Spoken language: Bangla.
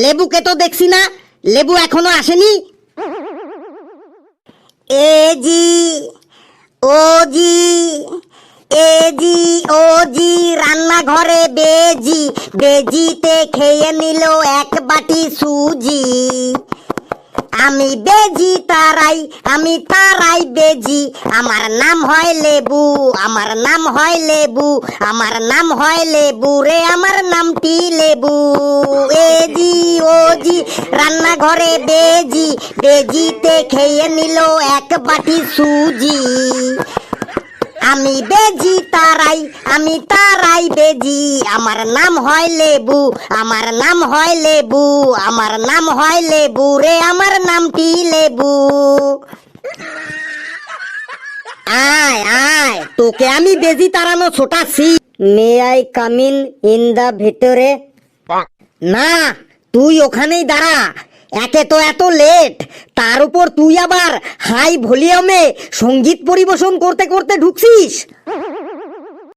লেবুকে তো দেখছি না, লেবু এখনো আসেনি। এ জি, ও জি, এ জি, ও জি, রান্নাঘরে বেজি, বেজিতে খেয়ে নিল এক বাটি সুজি। আমি বেজি তারাই, আমি তারাই বেজি, আমার নাম হয় লেবু, আমার নাম হয় লেবু, আমার নাম হয় লেবু রে, আমার নামটি লেবু। এ জি, ও জি, রান্নাঘরে বেজি, বেজিতে খেয়ে নিল এক বাটি সুজি। আমি বেজি তারাই, আমি তারাই বেজি, আমার নাম হয় লেবু, আমার নাম হয় লেবু, আমার নাম হয় লেবু রে, আমার নামটি লেবু। আয় আয়, তোকে আমি বেজি তাড়ানো ছোটাচ্ছি। May I come in in the ভিতরে? না, তুই ওখানেই দাঁড়া। একে তো এত লেট, তার উপর তুই আবার হাই ভলিউমে সঙ্গীত পরিবেশন করতে করতে ঢুকছিস।